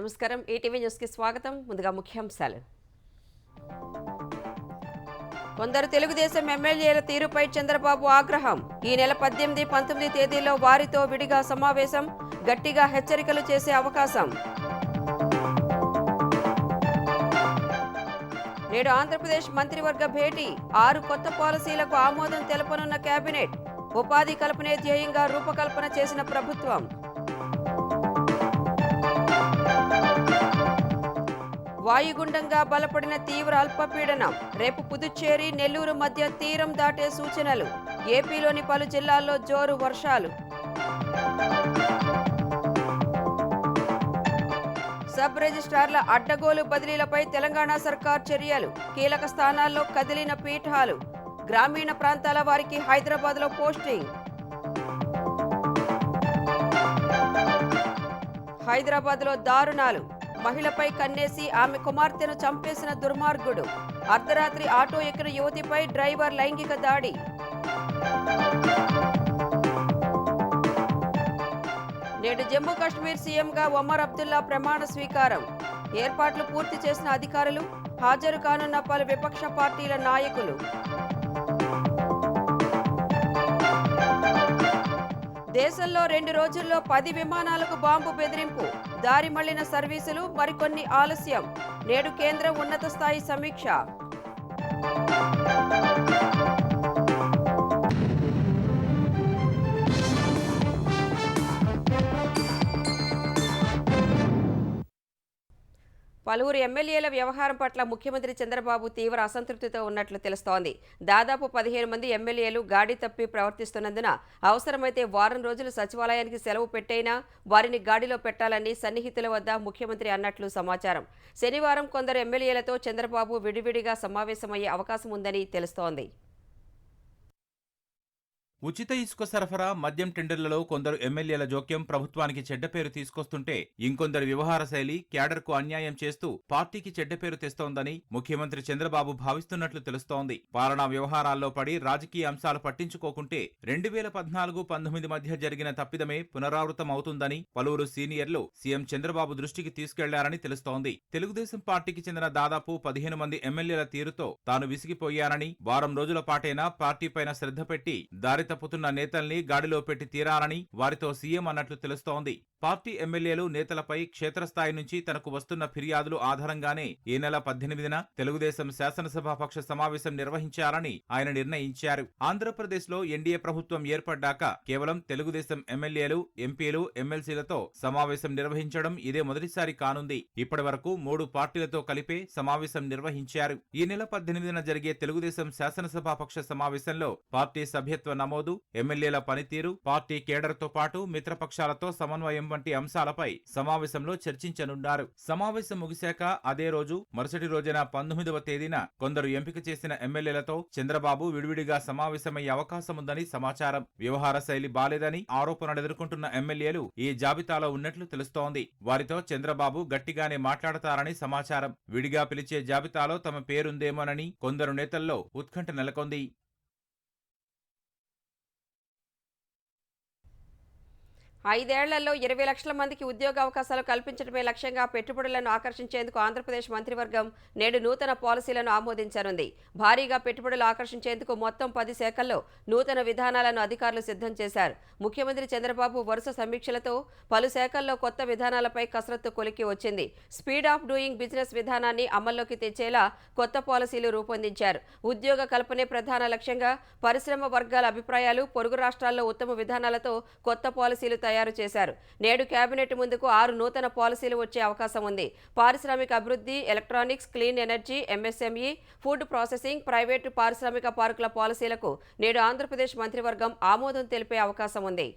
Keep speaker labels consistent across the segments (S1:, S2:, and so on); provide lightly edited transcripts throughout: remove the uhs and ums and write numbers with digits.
S1: నమస్కారం. ఈటీవీ న్యూస్కి స్వాగతం. ముందుగా ముఖ్యాంశాలు. కొందరు తెలుగుదేశం ఎమ్మెల్యేల తీరుపై చంద్రబాబు ఆగ్రహం. ఈ నెల 18, 19 తేదీల్లో వారితో విడిగా సమావేశం, గట్టిగా హెచ్చరికలు చేసే అవకాశం. నేడు ఆంధ్రప్రదేశ్ మంత్రివర్గ భేటీ, 6 కొత్త పాలసీలకు ఆమోదం తెలపనున్న కేబినెట్. ఉపాధి కల్పనే ధ్యేయంగా రూపకల్పన చేసిన ప్రభుత్వం. వాయుగుండంగా బలపడిన తీవ్ర అల్పపీడనం. రేపు పుదుచ్చేరి, నెల్లూరు మధ్య తీరం దాటే సూచనలు. ఏపీలోని పలు జిల్లాల్లో జోరు వర్షాలు. సబ్ రిజిస్ట్రార్ల అడ్డగోలు బదిలీలపై తెలంగాణ సర్కార్ చర్యలు. కీలక స్థానాల్లో కదిలిన పీఠాలు. గ్రామీణ ప్రాంతాల వారికి హైదరాబాద్లో పోస్టింగ్. హైదరాబాద్లో దారుణాలు. మహిళపై కన్నేసి ఆమె కుమార్తెను చంపేసిన దుర్మార్గుడు. అర్ధరాత్రి ఆటో ఎక్కిన యువతిపై డ్రైవర్ లైంగిక దాడి. నేడు జమ్మూ కాశ్మీర్ సీఎంగా ఒమర్ అబ్దుల్లా ప్రమాణ స్వీకారం. ఏర్పాట్లు పూర్తి చేసిన అధికారులు, హాజరు కానున్న పలు విపక్ష పార్టీల నాయకులు. దేశంలో 2 రోజుల్లో 10 విమానాలకు బాంబు బెదిరింపు. దారి మళ్లిన సర్వీసులు, మరికొన్ని ఆలస్యం. నేడు కేంద్రం ఉన్నత స్థాయి సమీక్ష. పలువురు ఎమ్మెల్యేల వ్యవహారం పట్ల ముఖ్యమంత్రి చంద్రబాబు తీవ్ర అసంతృప్తితో ఉన్నట్లు తెలుస్తోంది. దాదాపు 15 మంది ఎమ్మెల్యేలు గాడి తప్పి ప్రవర్తిస్తున్నందున అవసరమైతే వారం రోజులు సచివాలయానికి సెలవు పెట్టైనా వారిని గాడిలో పెట్టాలని సన్నిహితుల వద్ద ముఖ్యమంత్రి అన్నట్లు సమాచారం. శనివారం కొందరు ఎమ్మెల్యేలతో చంద్రబాబు విడివిడిగా సమావేశమయ్యే అవకాశం ఉందని తెలుస్తోంది.
S2: ఉచిత ఇసుక సరఫరా, మద్యం టెండర్లలో కొందరు ఎమ్మెల్యేల జోక్యం ప్రభుత్వానికి చెడ్డ పేరు తీసుకొస్తుంటే, ఇంకొందరి వ్యవహార శైలి క్యాడర్కు అన్యాయం చేస్తూ పార్టీకి చెడ్డ పేరు తెస్తోందని ముఖ్యమంత్రి చంద్రబాబు భావిస్తున్నట్లు తెలుస్తోంది. పాలనా వ్యవహారాల్లో పడి రాజకీయ అంశాలు పట్టించుకోకుంటే 2014-19 మధ్య జరిగిన తప్పిదమే పునరావృతం అవుతుందని పలువురు సీనియర్లు సీఎం చంద్రబాబు దృష్టికి తీసుకెళ్లారని తెలుస్తోంది. తెలుగుదేశం పార్టీకి చెందిన దాదాపు 15 మంది ఎమ్మెల్యేల తీరుతో తాను విసిగిపోయానని, వారం రోజుల పాటైనా పార్టీపైన శ్రద్ధ పెట్టి దారి తప్పుతున్న నేతల్ని గాడిలో పెట్టి తీరాలని వారితో సీఎం అన్నట్లు తెలుస్తోంది. పార్టీ ఎమ్మెల్యేలు నేతలపై క్షేత్రస్థాయి నుంచి తనకు వస్తున్న ఫిర్యాదులు ఆధారంగానే ఈ నెల 18న తెలుగుదేశం శాసనసభాపక్ష సమావేశం నిర్వహించాలని ఆయన నిర్ణయించారు. ఆంధ్రప్రదేశ్లో ఎన్డీఏ ప్రభుత్వం ఏర్పడ్డాక కేవలం తెలుగుదేశం ఎమ్మెల్యేలు, ఎంపీలు, ఎమ్మెల్సీలతో సమావేశం నిర్వహించడం ఇదే మొదటిసారి కానుంది. ఇప్పటి వరకు 3 పార్టీలతో కలిపే సమావేశం నిర్వహించారు. ఈ నెల 18న జరిగే తెలుగుదేశం శాసనసభాపక్ష సమావేశంలో పార్టీ సభ్యత్వ నమోదు, ఎమ్మెల్యేల పనితీరు, పార్టీ కేడర్తో పాటు మిత్రపక్షాలతో సమన్వయం వంటి అంశాలపై సమావేశంలో చర్చించనున్నారు. సమావేశం ముగిశాక అదే రోజు మరుసటి రోజున 19వ తేదీన కొందరు ఎంపిక చేసిన ఎమ్మెల్యేలతో చంద్రబాబు విడివిడిగా సమావేశమయ్యే అవకాశముందని సమాచారం. వ్యవహార శైలి బాలేదని ఆరోపణలు ఎదుర్కొంటున్న ఎమ్మెల్యేలు ఈ జాబితాలో ఉన్నట్లు తెలుస్తోంది. వారితో చంద్రబాబు గట్టిగానే మాట్లాడతారని సమాచారం. విడిగా పిలిచే జాబితాలో తమ పేరుందేమోనని కొందరు నేతల్లో ఉత్కంఠ నెలకొంది.
S1: ఐదేళ్లలో 20 లక్షల మందికి ఉద్యోగ అవకాశాలు కల్పించడమే లక్ష్యంగా పెట్టుబడులను ఆకర్షించేందుకు ఆంధ్రప్రదేశ్ మంత్రివర్గం నేడు నూతన పాలసీలను ఆమోదించనుంది. భారీగా పెట్టుబడులు ఆకర్షించేందుకు మొత్తం 10 శాఖల్లో నూతన విధానాలను అధికారులు సిద్ధం చేశారు. ముఖ్యమంత్రి చంద్రబాబు వరుస సమీక్షలతో పలు శాఖల్లో కొత్త విధానాలపై కసరత్తు కొలికి వచ్చింది. స్పీడ్ ఆఫ్ డూయింగ్ బిజినెస్ విధానాన్ని అమల్లోకి తెచ్చేలా కొత్త పాలసీలు రూపొందించారు. ఉద్యోగ కల్పనే ప్రధాన లక్ష్యంగా పరిశ్రమ వర్గాల అభిప్రాయాలు, పొరుగు రాష్ట్రాల్లో ఉత్తమ విధానాలతో కొత్త పాలసీలు తయారు చేశారు. నేడు కేబినెట్ ముందుకు 6 నూతన పాలసీలు వచ్చే అవకాశం ఉంది. పారిశ్రామిక అభివృద్ధి, electronics, clean energy, MSME, food processing, private పారిశ్రామిక పార్కుల పాలసీలకు నేడు ఆంధ్రప్రదేశ్ మంత్రివర్గం ఆమోదం తెలిపే అవకాశం ఉంది.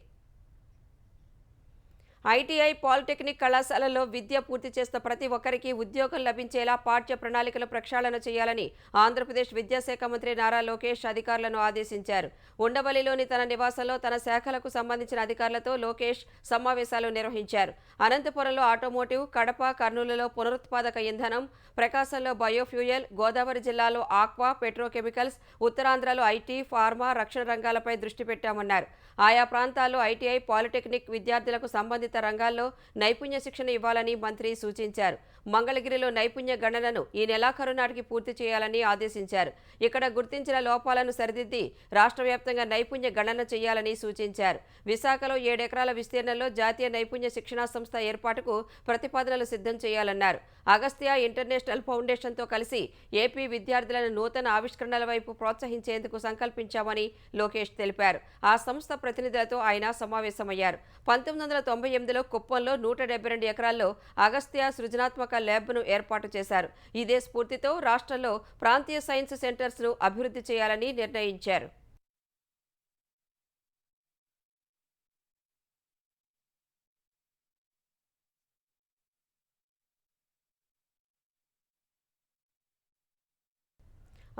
S1: ఐటీఐ, పాలిటెక్నిక్ కళాశాలల్లో విద్య పూర్తి చేస్తున్న ప్రతి ఒక్కరికి ఉద్యోగం లభించేలా పాఠ్య ప్రణాళికలు ప్రక్షాళన చేయాలని ఆంధ్రప్రదేశ్ విద్యాశాఖ మంత్రి నారా లోకేష్ అధికారులను ఆదేశించారు. ఉండవల్లిలోని తన నివాసంలో తన శాఖలకు సంబంధించిన అధికారులతో లోకేష్ సమావేశాలు నిర్వహించారు. అనంతపురంలో ఆటోమోటివ్, కడప, కర్నూలులో పునరుత్పాదక ఇంధనం, ప్రకాశంలో బయోఫ్యూయల్, గోదావరి జిల్లాలో ఆక్వా, పెట్రోకెమికల్స్, ఉత్తరాంధ్రలో ఐటీ, ఫార్మా, రక్షణ రంగాలపై దృష్టి పెట్టామన్నారు. ఆయా ప్రాంతాల్లో ఐటీఐ, పాలిటెక్నిక్ విద్యార్థులకు సంబంధిత సంబంధిత రంగాల్లో నైపుణ్య శిక్షణ ఇవ్వాలని మంత్రి సూచించారు. మంగళగిరిలో నైపుణ్య గణనను ఈ నెలాఖరు నాటికి పూర్తి చేయాలని ఆదేశించారు. ఇక్కడ గుర్తించిన లోపాలను సరిదిద్ది రాష్ట్ర వ్యాప్తంగా నైపుణ్య గణన చేయాలని సూచించారు. విశాఖలో 7 ఎకరాల విస్తీర్ణంలో జాతీయ నైపుణ్య శిక్షణా సంస్థ ఏర్పాటుకు ప్రతిపాదనలు సిద్ధం చేయాలన్నారు. అగస్త్య ఇంటర్నేషనల్ ఫౌండేషన్తో కలిసి ఏపీ విద్యార్థులను నూతన ఆవిష్కరణల వైపు ప్రోత్సహించేందుకు సంకల్పించామని లోకేష్ తెలిపారు. ఆ సంస్థ ప్రతినిధులతో ఆయన సమావేశమయ్యారు. 1998లో కుప్పంలో 172 ఎకరాల్లో అగస్త్య సృజనాత్మక ల్యాబ్ను ఏర్పాటు చేశారు. ఇదే స్ఫూర్తితో రాష్ట్రంలో ప్రాంతీయ సైన్స్ సెంటర్స్ను అభివృద్ధి చేయాలని నిర్ణయించారు.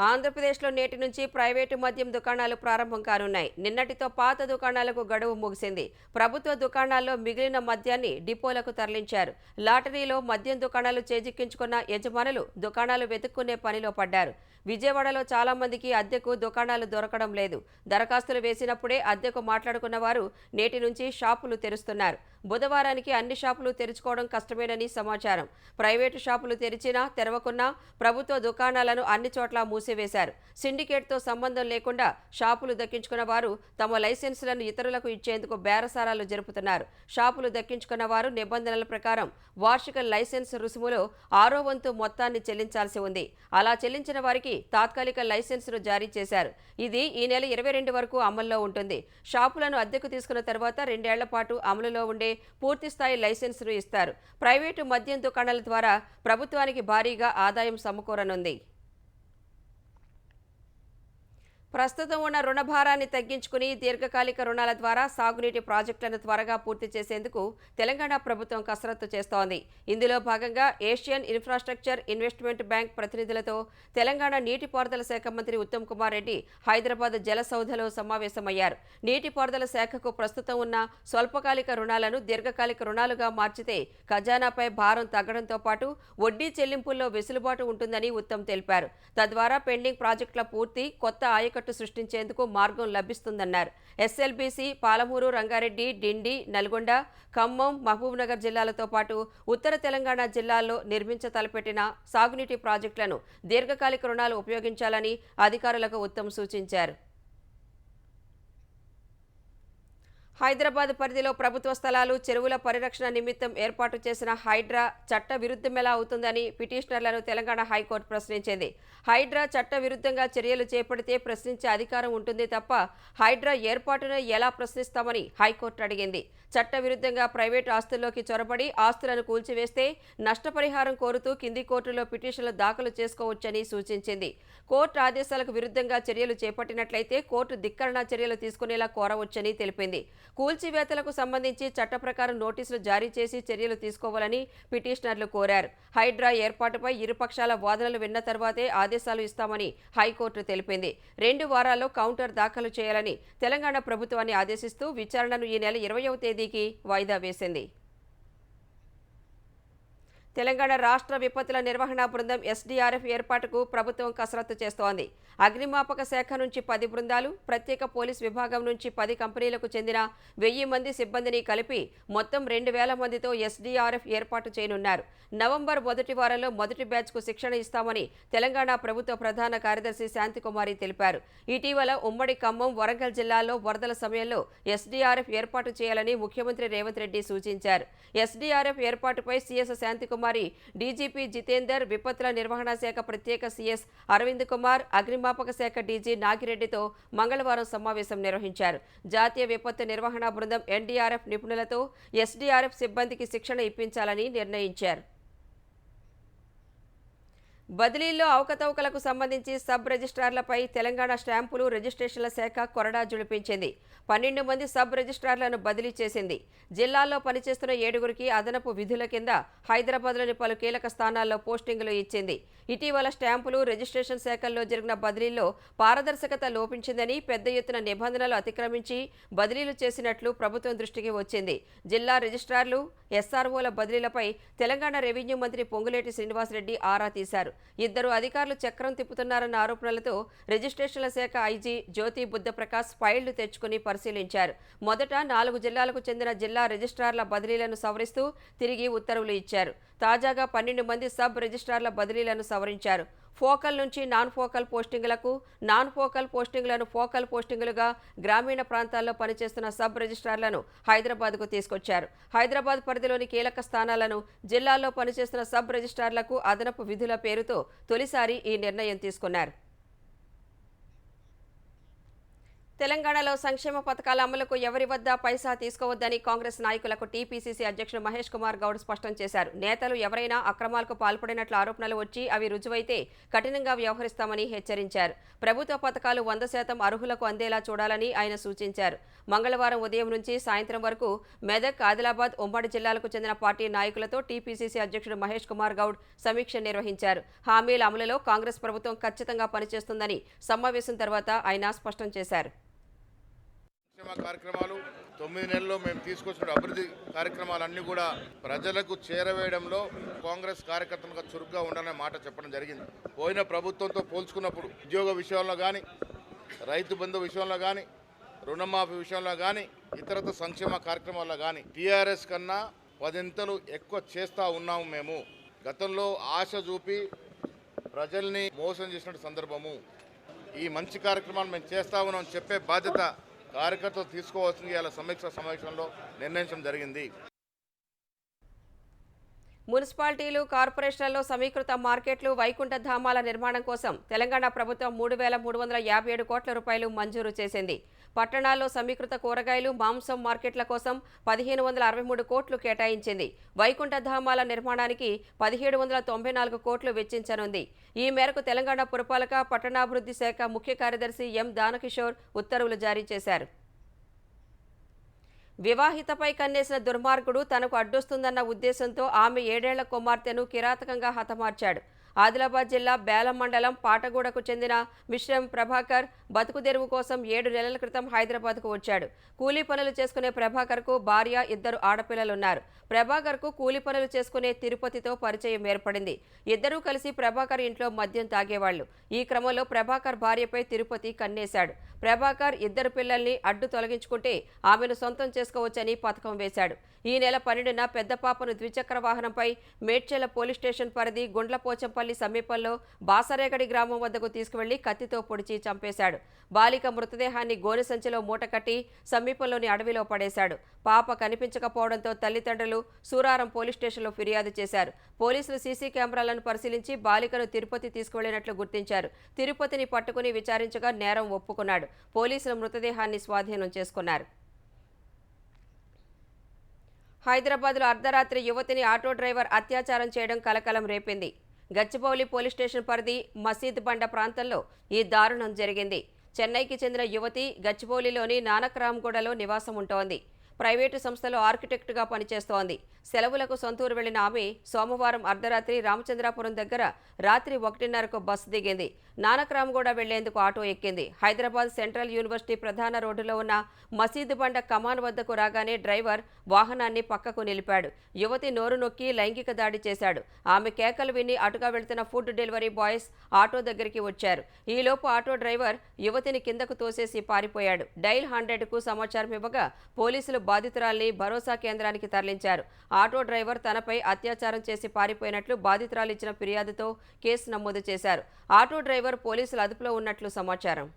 S1: ఆంధ్రప్రదేశ్లో నేటి నుంచి ప్రైవేటు మద్యం దుకాణాలు ప్రారంభం కానున్నాయి. నిన్నటితో పాత దుకాణాలకు గడువు ముగిసింది. ప్రభుత్వ దుకాణాల్లో మిగిలిన మద్యాన్ని డిపోలకు తరలించారు. లాటరీలో మద్యం దుకాణాలు చేజిక్కించుకున్న యజమానులు దుకాణాలు వెతుక్కునే పనిలో పడ్డారు. విజయవాడలో చాలా మందికి అద్దెకు దుకాణాలు దొరకడం లేదు. దరఖాస్తులు వేసినప్పుడే అద్దెకు మాట్లాడుకున్న వారు నేటి నుంచి షాపులు తెరుస్తున్నారు. బుధవారానికి అన్ని షాపులు తెరుచుకోవడం కష్టమేనని సమాచారం. ప్రైవేటు షాపులు తెరిచినా తెరవకున్నా ప్రభుత్వ దుకాణాలను అన్ని చోట్ల మూసివేశారు. సిండికేట్తో సంబంధం లేకుండా షాపులు దక్కించుకున్న వారు తమ లైసెన్సులను ఇతరులకు ఇచ్చేందుకు బేరసారాలు జరుపుతున్నారు. షాపులు దక్కించుకున్న వారు నిబంధనల ప్రకారం వార్షిక లైసెన్స్ రుసుములో 6వ వంతు మొత్తాన్ని చెల్లించాల్సి ఉంది. అలా చెల్లించిన వారికి తాత్కాలిక లైసెన్సును జారీ చేశారు. ఇది ఈ నెల 22 వరకు అమల్లో ఉంటుంది. షాపులను అద్దెకు తీసుకున్న తర్వాత 2 ఏళ్ల పాటు అమలులో ఉండే పూర్తిస్థాయి లైసెన్సును ఇస్తారు. ప్రైవేటు మద్యం దుకాణాల ద్వారా ప్రభుత్వానికి భారీగా ఆదాయం సమకూరనుంది. ప్రస్తుతం ఉన్న రుణభారాన్ని తగ్గించుకుని దీర్ఘకాలిక రుణాల ద్వారా సాగునీటి ప్రాజెక్టులను త్వరగా పూర్తి చేసేందుకు తెలంగాణ ప్రభుత్వం కసరత్తు చేస్తోంది. ఇందులో భాగంగా ఏషియన్ ఇన్ఫ్రాస్ట్రక్చర్ ఇన్వెస్ట్మెంట్ బ్యాంక్ ప్రతినిధులతో తెలంగాణ నీటిపారుదల శాఖ మంత్రి ఉత్తమ్ కుమార్ రెడ్డి హైదరాబాద్ జలసౌధలో సమావేశమయ్యారు. నీటిపారుదల శాఖకు ప్రస్తుతం ఉన్న స్వల్పకాలిక రుణాలను దీర్ఘకాలిక రుణాలుగా మార్చితే ఖజానాపై భారం తగ్గడంతో పాటు వడ్డీ చెల్లింపుల్లో వెసులుబాటు ఉంటుందని ఉత్తమ్ తెలిపారు. తద్వారా పెండింగ్ ప్రాజెక్టుల పూర్తి, కొత్త ఆయకట్టు సృష్టించేందుకు మార్గం లభిస్తుందన్నారు. ఎస్ఎల్బీసీ, పాలమూరు, రంగారెడ్డి, డిండి, నల్గొండ, ఖమ్మం, మహబూబ్నగర్ జిల్లాలతో పాటు ఉత్తర తెలంగాణ జిల్లాల్లో నిర్మించ తలపెట్టిన సాగునీటి ప్రాజెక్టులను దీర్ఘకాలిక రుణాలు ఉపయోగించాలని అధికారులకు ఉత్తమ్ సూచించారు. హైదరాబాద్ పరిధిలో ప్రభుత్వ స్థలాలు, చెరువుల పరిరక్షణ నిమిత్తం ఏర్పాటు చేసిన హైడ్రా చట్ట విరుద్ధమెలా అవుతుందని పిటిషనర్లను తెలంగాణ హైకోర్టు ప్రశ్నించింది. హైడ్రా చట్ట విరుద్ధంగా చర్యలు చేపడితే ప్రశ్నించే అధికారం ఉంటుంది తప్ప హైడ్రా ఏర్పాటును ఎలా ప్రశ్నిస్తామని హైకోర్టు అడిగింది. చట్ట విరుద్ధంగా ప్రైవేటు ఆస్తుల్లోకి చొరబడి ఆస్తులను కూల్చివేస్తే నష్టపరిహారం కోరుతూ కింది కోర్టులో పిటిషన్లు దాఖలు చేసుకోవచ్చని సూచించింది. కోర్టు ఆదేశాలకు విరుద్ధంగా చర్యలు చేపట్టినట్లయితే కోర్టు ధిక్కరణ చర్యలు తీసుకునేలా కోరవచ్చని తెలిపింది. కూల్చివేతలకు సంబంధించి చట్ట ప్రకారం నోటీసులు జారీ చేసి చర్యలు తీసుకోవాలని పిటిషనర్లు కోరారు. హైడ్రా ఏర్పాటుపై ఇరుపక్షాల వాదనలు విన్న తర్వాతే ఆదేశాలు ఇస్తామని హైకోర్టు తెలిపింది. 2 వారాల్లో కౌంటర్ దాఖలు చేయాలని తెలంగాణ ప్రభుత్వాన్ని ఆదేశిస్తూ విచారణను ఈ నెల 20వ తేదీకి వాయిదా వేసింది. తెలంగాణ రాష్ట్ర విపత్తుల నిర్వహణ బృందం ఎస్డీఆర్ఎఫ్ ఏర్పాటుకు ప్రభుత్వం కసరత్తు చేస్తోంది. అగ్నిమాపక శాఖ నుంచి 10 బృందాలు, ప్రత్యేక పోలీస్ విభాగం నుంచి 10 కంపెనీలకు చెందిన 1000 మంది సిబ్బందిని కలిపి మొత్తం 2000 మందితో ఎస్డీఆర్ఎఫ్ ఏర్పాటు చేయనున్నారు. నవంబర్ మొదటి వారంలో మొదటి బ్యాచ్కు శిక్షణ ఇస్తామని తెలంగాణ ప్రభుత్వ ప్రధాన కార్యదర్శి శాంతికుమారి తెలిపారు. ఇటీవల ఉమ్మడి ఖమ్మం, వరంగల్ జిల్లాల్లో వరదల సమయంలో ఎస్డీఆర్ఎఫ్ ఏర్పాటు చేయాలని ముఖ్యమంత్రి రేవంత్ రెడ్డి సూచించారు. ఎస్డీఆర్ఎఫ్ ఏర్పాటుపై సీఎస్ శాంతికుమారి, డీజీపీ జితేందర్, విపత్తుల నిర్వహణ శాఖ ప్రత్యేక సీఎస్ అరవింద్ కుమార్, అగ్నిమాపక శాఖ డీజీ నాగిరెడ్డితో మంగళవారం సమావేశం నిర్వహించారు. జాతీయ విపత్తు నిర్వహణ బృందం ఎన్డీఆర్ఎఫ్ నిపుణులతో ఎస్డీఆర్ఎఫ్ సిబ్బందికి శిక్షణ ఇప్పించాలని నిర్ణయించారు. బదిలీల్లో అవకతవకలకు సంబంధించి సబ్ రిజిస్ట్రార్లపై తెలంగాణ స్టాంపులు రిజిస్ట్రేషన్ల శాఖ కొరడా జుళిపించింది. 12 మంది సబ్ రిజిస్ట్రార్లను బదిలీ చేసింది. జిల్లాల్లో పనిచేస్తున్న 7గురికి అదనపు విధుల కింద హైదరాబాద్లోని పలు కీలక స్థానాల్లో పోస్టింగులు ఇచ్చింది. ఇటీవల స్టాంపులు రిజిస్ట్రేషన్ శాఖల్లో జరిగిన బదిలీల్లో పారదర్శకత లోపించిందని, పెద్ద ఎత్తున నిబంధనలు అతిక్రమించి బదిలీలు చేసినట్లు ప్రభుత్వం దృష్టికి వచ్చింది. జిల్లా రిజిస్ట్రార్లు, ఎస్ఆర్ఓల బదిలీలపై తెలంగాణ రెవెన్యూ మంత్రి పొంగులేటి శ్రీనివాసరెడ్డి ఆరా తీశారు. ఇద్దరు అధికారులు చక్రం తిప్పుతున్నారన్న ఆరోపణలతో రిజిస్ట్రేషన్ల శాఖ ఐజీ జ్యోతి బుద్ధప్రకాశ్ ఫైళ్లు తెచ్చుకుని పరిశీలించారు. మొదట 4 జిల్లాలకు చెందిన జిల్లా రిజిస్ట్రార్ల బదిలీలను సవరిస్తూ తిరిగి ఉత్తర్వులు ఇచ్చారు. తాజాగా 12 మంది సబ్ రిజిస్ట్రార్ల బదిలీలను సవరించారు. ఫోకల్ నుంచి నాన్ ఫోకల్ పోస్టింగులకు, నాన్ ఫోకల్ పోస్టింగులను ఫోకల్ పోస్టింగులుగా గ్రామీణ ప్రాంతాల్లో పనిచేస్తున్న సబ్ రిజిస్ట్రార్లను హైదరాబాద్కు తీసుకొచ్చారు. హైదరాబాద్ పరిధిలోని కీలక స్థానాలను జిల్లాల్లో పనిచేస్తున్న సబ్ రిజిస్ట్రార్లకు అదనపు విధుల పేరుతో తొలిసారి ఈ నిర్ణయం తీసుకున్నారు. తెలంగాణలో సంక్షేమ పథకాల అమలుకు ఎవరి వద్ద పైసా తీసుకోవద్దని కాంగ్రెస్ నాయకులకు టీపీసీసీ అధ్యక్షుడు మహేష్ కుమార్ గౌడ్ స్పష్టం చేశారు. నేతలు ఎవరైనా అక్రమాలకు పాల్పడినట్లు ఆరోపణలు వచ్చి అవి రుజువైతే కఠినంగా వ్యవహరిస్తామని హెచ్చరించారు. ప్రభుత్వ పథకాలు 100% అర్హులకు అందేలా చూడాలని ఆయన సూచించారు. మంగళవారం ఉదయం నుంచి సాయంత్రం వరకు మెదక్, ఆదిలాబాద్ ఉమ్మడి జిల్లాలకు చెందిన పార్టీ నాయకులతో టీపీసీసీ అధ్యక్షుడు మహేష్ కుమార్ గౌడ్ సమీక్ష నిర్వహించారు. హామీల అమలులో కాంగ్రెస్ ప్రభుత్వం ఖచ్చితంగా పనిచేస్తుందని సమావేశం తర్వాత ఆయన స్పష్టం చేశారు.
S3: కార్యక్రమాలు 9 నెలల్లో మేము తీసుకొచ్చిన అభివృద్ధి కార్యక్రమాలన్నీ కూడా ప్రజలకు చేరవేయడంలో కాంగ్రెస్ కార్యకర్తలుగా చురుగ్గా ఉండాలనే మాట చెప్పడం జరిగింది. పోయిన ప్రభుత్వంతో పోల్చుకున్నప్పుడు ఉద్యోగ విషయంలో కానీ, రైతు బంధు విషయంలో కానీ, రుణమాఫీ విషయంలో కానీ, ఇతరత సంక్షేమ కార్యక్రమాల్లో కానీ టీఆర్ఎస్ కన్నా 10 ఎక్కువ చేస్తూ ఉన్నాము. మేము గతంలో ఆశ చూపి ప్రజల్ని మోసం చేసిన సందర్భము. ఈ మంచి కార్యక్రమాలు మేము చేస్తా ఉన్నాం చెప్పే బాధ్యత కార్యకర్తలు తీసుకోవాల్సింది ఇలా సమీక్ష సమావేశంలో నిర్ణయించడం జరిగింది.
S1: మున్సిపాలిటీలు, కార్పొరేషన్లలో సమీకృత మార్కెట్లు, వైకుంఠ ధామాల నిర్మాణం కోసం తెలంగాణ ప్రభుత్వం 3,357 కోట్ల రూపాయలు మంజూరు చేసింది. పట్టణాల్లో సమీకృత కూరగాయలు, మాంసం మార్కెట్ల కోసం 1,563 కోట్లు కేటాయించింది. వైకుంఠ ధామాల నిర్మాణానికి 1,794 కోట్లు వెచ్చించనుంది. ఈ మేరకు తెలంగాణ పురపాలక, పట్టణాభివృద్ధి శాఖ ముఖ్య కార్యదర్శి ఎం దానకిషోర్ ఉత్తర్వులు జారీ చేశారు. వివాహితపై కన్నేసిన దుర్మార్గుడు తనకు అడ్డొస్తుందన్న ఉద్దేశంతో ఆమె 7 ఏళ్ల కుమార్తెను కిరాతకంగా హతమార్చాడు. ఆదిలాబాద్ జిల్లా బేలం మండలం పాటగూడకు చెందిన మిశ్రం ప్రభాకర్ బతుకుదెరువు కోసం 7 నెలల క్రితం హైదరాబాద్కు వచ్చాడు. కూలీ పనులు చేసుకునే ప్రభాకర్కు భార్య, 2 ఆడపిల్లలున్నారు. ప్రభాకర్కు కూలీ పనులు చేసుకునే తిరుపతితో పరిచయం ఏర్పడింది. ఇద్దరూ కలిసి ప్రభాకర్ ఇంట్లో మద్యం తాగేవాళ్లు. ఈ క్రమంలో ప్రభాకర్ భార్యపై తిరుపతి కన్నేశాడు. ప్రభాకర్ 2 పిల్లల్ని అడ్డు తొలగించుకుంటే ఆమెను సొంతం చేసుకోవచ్చని పథకం వేశాడు. ఈ నెల 12న పెద్ద పాపను ద్విచక్ర వాహనంపై మేడ్చల పోలీస్ స్టేషన్ పరిధి గుండ్లపోచంపల్లి సమీపంలో బాసరేగడి గ్రామం వద్దకు తీసుకువెళ్లి కత్తితో పొడిచి చంపేశాడు. బాలిక మృతదేహాన్ని గోనె సంచిలో మూటకట్టి సమీపంలోని అడవిలో పడేశాడు. పాప కనిపించకపోవడంతో తల్లిదండ్రులు సూరారం పోలీస్ స్టేషన్లో ఫిర్యాదు చేశారు. పోలీసులు సీసీ కెమెరాలను పరిశీలించి బాలికను తిరుపతి తీసుకువెళ్లినట్లు గుర్తించారు. తిరుపతిని పట్టుకుని విచారించగా నేరం ఒప్పుకున్నాడు. పోలీసులు మృతదేహాన్ని స్వాధీనం చేసుకున్నారు. హైదరాబాద్లో అర్ధరాత్రి యువతిని ఆటో డ్రైవర్ అత్యాచారం చేయడం కలకలం రేపింది. గచ్చిబౌలి పోలీస్ స్టేషన్ పరిధి మసీద్ బండ ప్రాంతంలో ఈ దారుణం జరిగింది. చెన్నైకి చెందిన యువతి గచ్చిబౌలిలోని నానక్రామ్గూడలో నివాసం ఉంటోంది. ప్రైవేటు సంస్థలో ఆర్కిటెక్టుగా పనిచేస్తోంది. సెలవులకు సొంతూరు వెళ్లిన ఆమె సోమవారం అర్ధరాత్రి రామచంద్రాపురం దగ్గర రాత్రి 1:30కు బస్సు దిగింది. నానక్రామ్గూడ వెళ్లేందుకు ఆటో ఎక్కింది. హైదరాబాద్ సెంట్రల్ యూనివర్సిటీ ప్రధాన రోడ్డులో ఉన్న మసీదు బండ కమాన్ వద్దకు రాగానే డ్రైవర్ వాహనాన్ని పక్కకు నిలిపాడు. యువతి నోరు నొక్కి లైంగిక దాడి చేశాడు. ఆమె కేకలు విని అటుగా వెళ్తున్న ఫుడ్ డెలివరీ బాయ్స్ ఆటో దగ్గరికి వచ్చారు. ఈలోపు ఆటో డ్రైవర్ యువతిని కిందకు తోసేసి పారిపోయాడు. డైల్ 100కు సమాచారం ఇవ్వగా పోలీసులు బాధితురాల్ని భరోసా కేంద్రానికి తరలించారు. ఆటో డ్రైవర్ తనపై అత్యాచారం చేసి పారిపోయినట్లు బాధితురాలు ఇచ్చిన ఫిర్యాదుతో కేసు నమోదు చేశారు. ఆటో డ్రైవర్ పోలీసుల అదుపులో ఉన్నట్లు సమాచారం.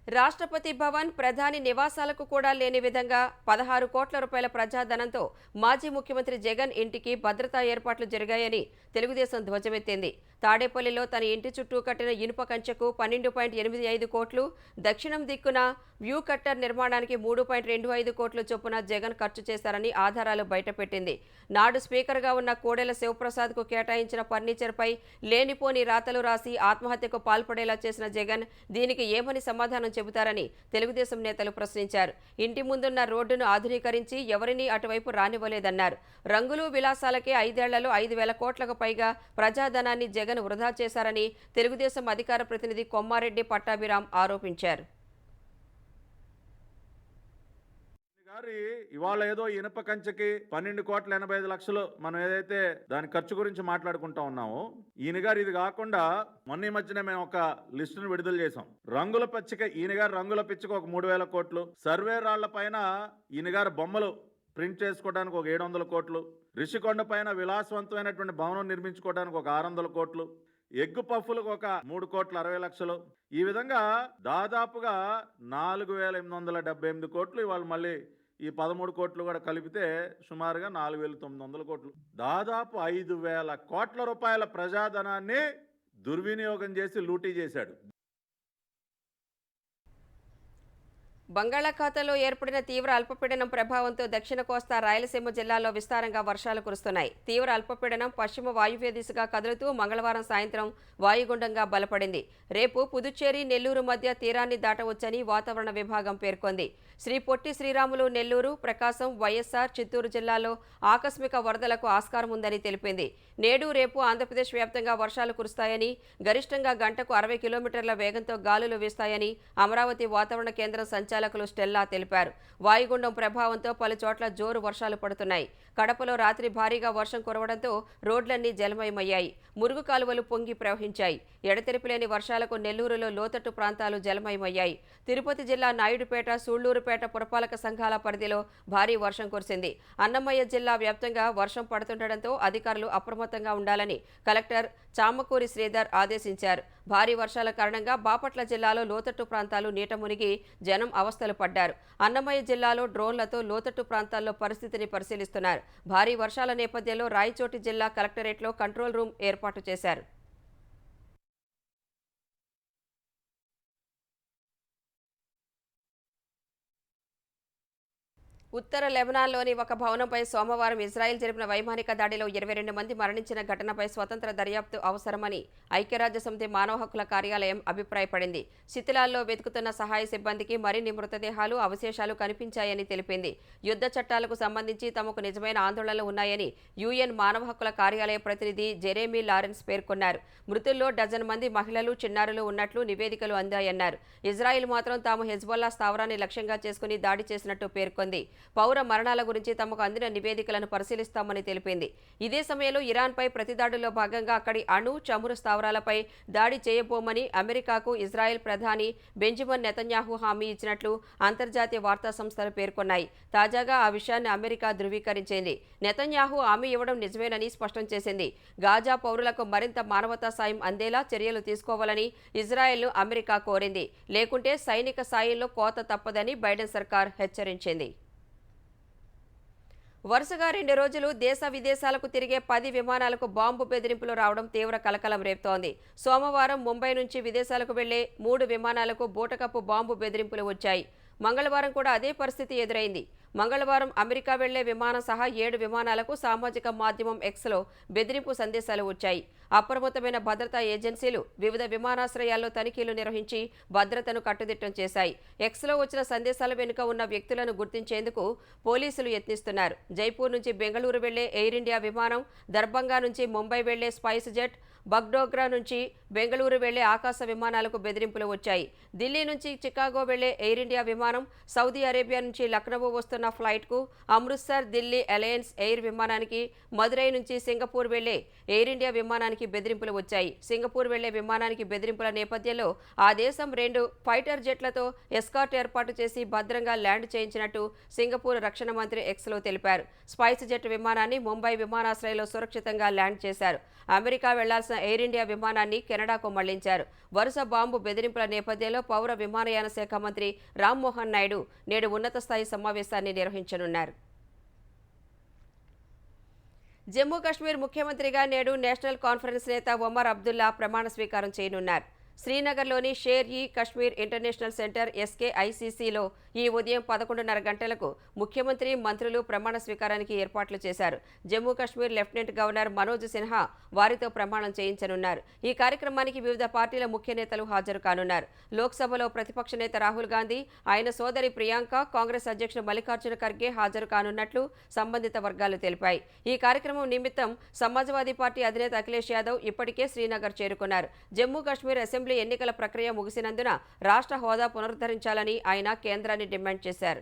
S1: రాష్ట్రపతి భవన్, ప్రధాని నివాసాలకు కూడా లేని విధంగా 16 కోట్ల రూపాయల ప్రజాధనంతో మాజీ ముఖ్యమంత్రి జగన్ ఇంటికి భద్రతా ఏర్పాట్లు జరిగాయని తెలుగుదేశం ధ్వజమెత్తింది. తాడేపల్లిలో తన ఇంటి చుట్టూ కట్టిన ఇనుప కంచెకు 12.85 కోట్లు, దక్షిణం దిక్కున వ్యూ కట్టర్ నిర్మాణానికి 3.25 కోట్ల చొప్పున జగన్ ఖర్చు చేశారని ఆధారాలు బయటపెట్టింది. నాడు స్పీకర్గా ఉన్న కోడెల శివప్రసాద్కు కేటాయించిన ఫర్నిచర్పై లేనిపోని రాతలు రాసి ఆత్మహత్యకు పాల్పడేలా చేసిన జగన్ దీనికి ఏమని సమాధానం చెబుతారని తెలుగుదేశం నేతలు ప్రశ్నించారు. ఇంటి ముందున్న రోడ్డును ఆధునీకరించి ఎవరినీ అటువైపు రానివ్వలేదన్నారు. రంగులు విలాసాలకే 5 ఏళ్లలో 5,000 కోట్లకు పైగా ప్రజాధనాన్ని జగన్ వృధా చేశారని తెలుగుదేశం అధికార ప్రతినిధి కొమ్మారెడ్డి పట్టాభిరామ్ ఆరోపించారు.
S4: ఇవాళ ఏదో ఇనుప కంచెకి 12,85,00,000 మనం ఏదైతే దాని ఖర్చు గురించి మాట్లాడుకుంటా ఉన్నామో, ఈయన గారు ఇది కాకుండా మొన్న ఈ మధ్యన మేము ఒక లిస్టును విడుదల చేసాం. రంగుల పచ్చిక ఈయన గారు రంగుల పిచ్చిక ఒక 3,000 కోట్లు, సర్వే రాళ్ల పైన ఈయన గారు బొమ్మలు ప్రింట్ చేసుకోవడానికి ఒక 700 కోట్లు, రిషికొండ పైన విలాసవంతమైనటువంటి భవనం నిర్మించుకోవడానికి ఒక 600 కోట్లు, ఎగ్గు పఫ్ఫులకు ఒక 3,60,00,000. ఈ విధంగా దాదాపుగా 4,878 కోట్లు. ఇవాళ మళ్ళీ ఈ 13 కోట్లు కూడా కలిపితే సుమారుగా 4,900 కోట్లు. దాదాపు 5,000 కోట్ల రూపాయల ప్రజాధనాన్ని దుర్వినియోగం చేసి లూటీ చేశాడు.
S1: బంగాళాఖాతంలో ఏర్పడిన తీవ్ర అల్పపీడనం ప్రభావంతో దక్షిణ కోస్తా రాయలసీమ జిల్లాల్లో విస్తారంగా వర్షాలు కురుస్తున్నాయి. తీవ్ర అల్పపీడనం పశ్చిమ వాయువ్య దిశగా కదులుతూ మంగళవారం సాయంత్రం వాయుగుండంగా బలపడింది. రేపు పుదుచ్చేరి నెల్లూరు మధ్య తీరాన్ని దాటవచ్చని వాతావరణ విభాగం పేర్కొంది. శ్రీ పొట్టి శ్రీరాములు నెల్లూరు, ప్రకాశం, వైఎస్ఆర్, చిత్తూరు జిల్లాలో ఆకస్మిక వరదలకు ఆస్కారం ఉందని తెలిపింది. నేడు రేపు ఆంధ్రప్రదేశ్ వ్యాప్తంగా వర్షాలు కురుస్తాయని, గరిష్టంగా గంటకు 60 కిలోమీటర్ల వేగంతో గాలులు వీస్తాయని అమరావతి వాతావరణ కేంద్రం సంచాలకులు స్టెల్లా తెలిపారు. వాయుగుండం ప్రభావంతో పలు చోట్ల జోరు వర్షాలు పడుతున్నాయి. కడపలో రాత్రి భారీగా వర్షం కురవడంతో రోడ్లన్నీ జలమయమయ్యాయి. మురుగు కాలువలు పొంగి ప్రవహించాయి. ఎడతెరిపిలేని వర్షాలకు నెల్లూరులో లోతట్టు ప్రాంతాలు జలమయమయ్యాయి. తిరుపతి జిల్లా నాయుడుపేట, సూళ్లూరుపేట పురపాలక సంఘాల పరిధిలో భారీ వర్షం కురిసింది. అన్నమయ్య జిల్లా వ్యాప్తంగా వర్షం పడుతుండటంతో అధికారులు అప్రమత్తంగా ఉండాలని కలెక్టర్ చామకూరి శ్రీధర్ ఆదేశించారు. భారీ వర్షాల కారణంగా బాపట్ల జిల్లాలో లోతట్టు ప్రాంతాలు నీట మునిగి జనం అవస్థలు పడ్డారు. అన్నమయ్య జిల్లాలో డ్రోన్లతో లోతట్టు ప్రాంతాల్లో పరిస్థితిని పరిశీలిస్తున్నారు. భారీ వర్షాల నేపథ్యంలో రాయచోటి జిల్లా కలెక్టరేట్లో కంట్రోల్ రూమ్ ఏర్పాటు చేశారు. ఉత్తర లెబనాన్లోని ఒక భవనంపై సోమవారం ఇజ్రాయెల్ జరిపిన వైమానిక దాడిలో 22 మంది మరణించిన ఘటనపై స్వతంత్ర దర్యాప్తు అవసరమని ఐక్యరాజ్యసమితి మానవ హక్కుల కార్యాలయం అభిప్రాయపడింది. శిథిలాల్లో వెతుకుతున్న సహాయ సిబ్బందికి మరిన్ని మృతదేహాలు, అవశేషాలు కనిపించాయని తెలిపింది. యుద్ధ చట్టాలకు సంబంధించి తమకు నిజమైన ఆందోళనలు ఉన్నాయని యుఎన్ మానవ హక్కుల కార్యాలయ ప్రతినిధి జెరేమీ లారెన్స్ పేర్కొన్నారు. మృతుల్లో డజన్ మంది మహిళలు, చిన్నారులు ఉన్నట్లు నివేదికలు అందాయన్నారు. ఇజ్రాయెల్ మాత్రం తాము హెజ్బొల్లా స్థావరాన్ని లక్ష్యంగా చేసుకుని దాడి చేసినట్టు పేర్కొంది. పౌర మరణాల గురించి తమకు అందిన నివేదికలను పరిశీలిస్తామని తెలిపింది. ఇదే సమయంలో ఇరాన్పై ప్రతిదాడుల్లో భాగంగా అక్కడి అణు, చమురు స్థావరాలపై దాడి చేయబోమని అమెరికాకు ఇజ్రాయెల్ ప్రధాని బెంజమిన్ నెతన్యాహు హామీ ఇచ్చినట్లు అంతర్జాతీయ వార్తా సంస్థలు పేర్కొన్నాయి. తాజాగా ఆ విషయాన్ని అమెరికా ధృవీకరించింది. నెతన్యాహు హామీ ఇవ్వడం నిజమేనని స్పష్టం చేసింది. గాజా పౌరులకు మరింత మానవతా సాయం అందేలా చర్యలు తీసుకోవాలని ఇజ్రాయెల్ను అమెరికా కోరింది. లేకుంటే సైనిక సాయంలో కోత తప్పదని బైడెన్ సర్కార్ హెచ్చరించింది. వరుసగా 2 రోజులు దేశ విదేశాలకు తిరిగే 10 విమానాలకు బాంబు బెదిరింపులు రావడం తీవ్ర కలకలం రేపుతోంది. సోమవారం ముంబై నుంచి విదేశాలకు వెళ్లే 3 విమానాలకు బూటకపు బాంబు బెదిరింపులు వచ్చాయి. మంగళవారం కూడా అదే పరిస్థితి ఎదురైంది. మంగళవారం అమెరికా వెళ్లే విమానం సహా 7 విమానాలకు సామాజిక మాధ్యమం ఎక్స్లో బెదిరింపు సందేశాలు వచ్చాయి. అప్రమత్తమైన భద్రతా ఏజెన్సీలు వివిధ విమానాశ్రయాల్లో తనిఖీలు నిర్వహించి భద్రతను కట్టుదిట్టం చేశాయి. ఎక్స్లో వచ్చిన సందేశాల వెనుక ఉన్న వ్యక్తులను గుర్తించేందుకు పోలీసులు యత్నిస్తున్నారు. జైపూర్ నుంచి బెంగళూరు వెళ్లే ఎయిర్ ఇండియా విమానం, దర్భంగా నుంచి ముంబై వెళ్లే స్పైస్ జెట్, బగ్డోగ్రా నుంచి బెంగళూరు వెళ్లే ఆకాశ విమానాలకు బెదిరింపులు వచ్చాయి. ఢిల్లీ నుంచి చికాగో వెళ్లే ఎయిర్ ఇండియా విమానం, సౌదీ అరేబియా నుంచి లక్నో వస్తున్న ఫ్లైట్కు, అమృత్సర్ దిల్లీ అలయన్స్ ఎయిర్ విమానానికి, మదురై నుంచి సింగపూర్ వెళ్లే ఎయిర్ ఇండియా విమానానికి బెదిరింపులు వచ్చాయి. సింగపూర్ వెళ్లే విమానానికి బెదిరింపుల నేపథ్యంలో ఆ దేశం 2 ఫైటర్ జెట్లతో ఎస్కార్ట్ ఏర్పాటు చేసి భద్రంగా ల్యాండ్ చేయించినట్టు సింగపూర్ రక్షణ మంత్రి ఎక్స్లో తెలిపారు. స్పైస్ జెట్ విమానాన్ని ముంబై విమానాశ్రయంలో సురక్షితంగా ల్యాండ్ చేశారు. అమెరికా వెళ్లాల్సిన ఎయిర్ ఇండియా విమానాన్ని కెనడాకు మళ్లించారు. వరుస బాంబు బెదిరింపుల నేపథ్యంలో పౌర విమానయాన శాఖ మంత్రి రామ్మోహన్ నాయుడు నేడు ఉన్నత స్థాయి సమావేశాన్ని నిర్వహించనున్నారు. జమ్మూ కాశ్మీర్ ముఖ్యమంత్రిగా నేడు నేషనల్ కాన్ఫరెన్స్ నేత ఒమర్ అబ్దుల్లా ప్రమాణ స్వీకారం చేయనున్నారు. శ్రీనగర్లోని షేర్-ఇ-కశ్మీర్ ఇంటర్నేషనల్ సెంటర్ SKICCలో ఈ ఉదయం 11:30 గంటలకు ముఖ్యమంత్రి, మంత్రులు ప్రమాణ స్వీకారానికి ఏర్పాట్లు చేశారు. జమ్మూ కాశ్మీర్ లెఫ్టినెంట్ గవర్నర్ మనోజ్ సిన్హా వారితో ప్రమాణం చేయించనున్నారు. ఈ కార్యక్రమానికి వివిధ పార్టీల ముఖ్య నేతలు హాజరు కానున్నారు. లోక్సభలో ప్రతిపక్ష నేత రాహుల్ గాంధీ, ఆయన సోదరి ప్రియాంక, కాంగ్రెస్ అధ్యక్షుడు మల్లికార్జున ఖర్గే హాజరు కానున్నట్లు సంబంధిత వర్గాలు తెలిపాయి. ఈ కార్యక్రమం నిమిత్తం సమాజ్వాదీ పార్టీ అధినేత అఖిలేష్ యాదవ్ ఇప్పటికే శ్రీనగర్ చేరుకున్నారు. జమ్మూ కాశ్మీర్ అసెంబ్లీ ఎన్నికల ప్రక్రియ ముగిసినందున రాష్ట్ర హోదా పునరుద్ధరించాలని ఆయన కేంద్రాన్ని డిమాండ్ చేశారు.